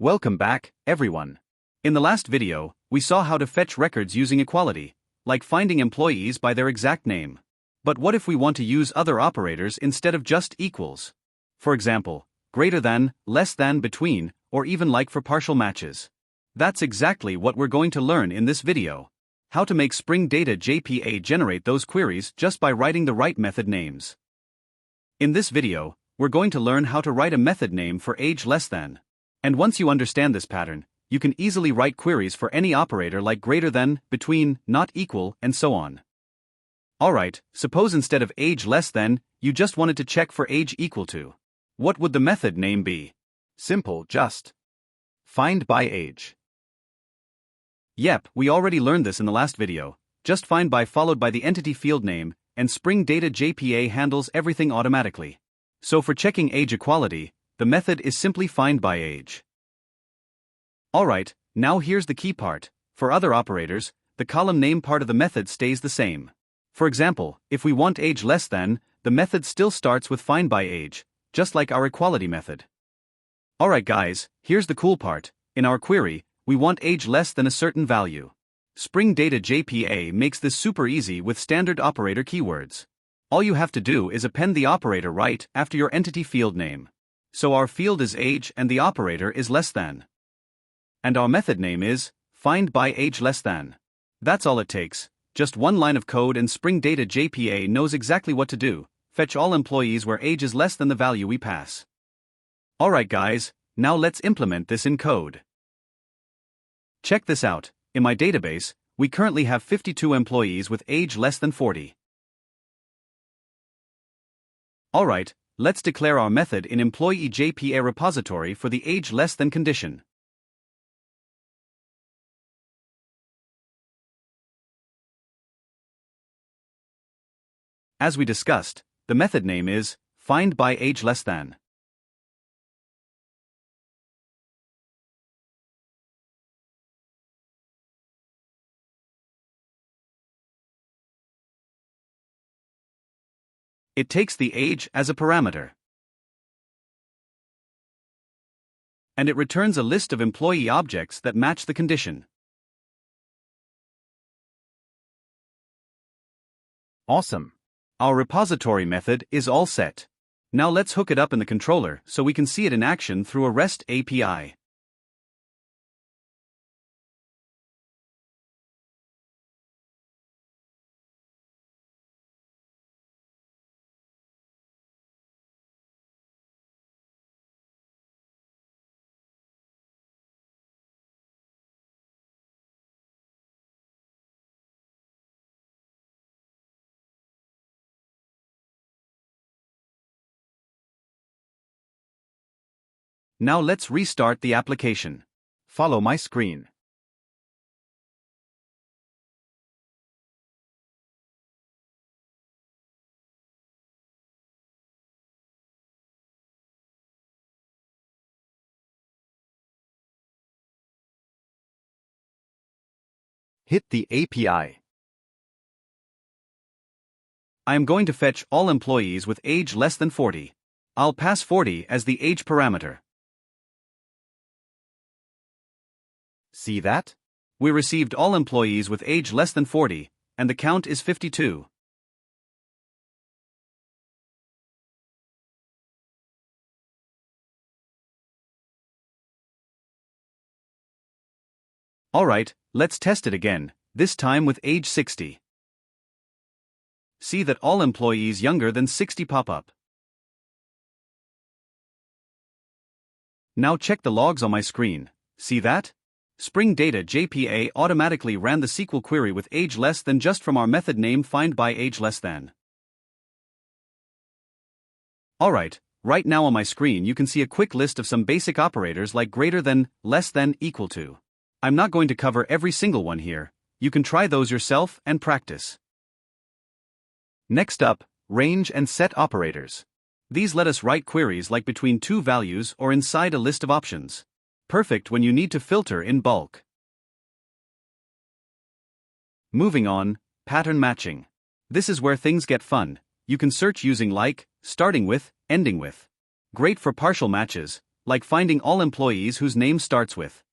Welcome back, everyone. In the last video, we saw how to fetch records using equality, like finding employees by their exact name. But what if we want to use other operators instead of just equals? For example, greater than, less than, between, or even like for partial matches. That's exactly what we're going to learn in this video. How to make Spring Data JPA generate those queries just by writing the right method names. In this video, we're going to learn how to write a method name for age less than. And once you understand this pattern, you can easily write queries for any operator like greater than, between, not equal, and so on. Alright, suppose instead of age less than, you just wanted to check for age equal to. What would the method name be? Simple, just FindBy age. Yep, we already learned this in the last video. Just FindBy followed by the entity field name, and Spring Data JPA handles everything automatically. So for checking age equality, the method is simply FindBy age. Alright, now here's the key part. For other operators, the column name part of the method stays the same. For example, if we want age less than, the method still starts with FindBy age, just like our equality method. Alright guys, here's the cool part. In our query, we want age less than a certain value. Spring Data JPA makes this super easy with standard operator keywords. All you have to do is append the operator right after your entity field name. So our field is age and the operator is less than. And our method name is FindBy age less than. That's all it takes. Just one line of code and Spring Data JPA knows exactly what to do. Fetch all employees where age is less than the value we pass. Alright guys, now let's implement this in code. Check this out. In my database, we currently have 52 employees with age less than 40. Alright, let's declare our method in employee JPA repository for the age less than condition. As we discussed, the method name is FindBy age less than. It takes the age as a parameter. And it returns a list of employee objects that match the condition. Awesome. Our repository method is all set. Now let's hook it up in the controller so we can see it in action through a REST API. Now let's restart the application. Follow my screen. Hit the API. I am going to fetch all employees with age less than 40. I'll pass 40 as the age parameter. See that? We received all employees with age less than 40, and the count is 52. Alright, let's test it again, this time with age 60. See that all employees younger than 60 pop up. Now check the logs on my screen. See that? Spring Data JPA automatically ran the SQL query with age less than just from our method name FindBy age less than. Alright, right now on my screen you can see a quick list of some basic operators like greater than, less than, equal to. I'm not going to cover every single one here. You can try those yourself and practice. Next up, range and set operators. These let us write queries like between two values or inside a list of options. Perfect when you need to filter in bulk. Moving on, pattern matching. This is where things get fun. You can search using like, starting with, ending with. Great for partial matches, like finding all employees whose name starts with.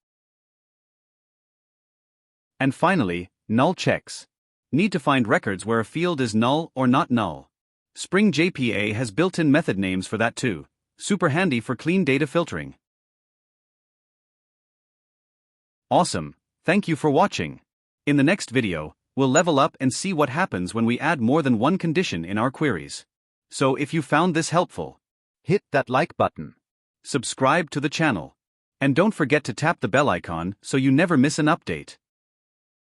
And finally, null checks. Need to find records where a field is null or not null. Spring JPA has built-in method names for that too. Super handy for clean data filtering. Awesome, thank you for watching. In the next video, we'll level up and see what happens when we add more than one condition in our queries. So if you found this helpful, hit that like button, subscribe to the channel, and don't forget to tap the bell icon so you never miss an update.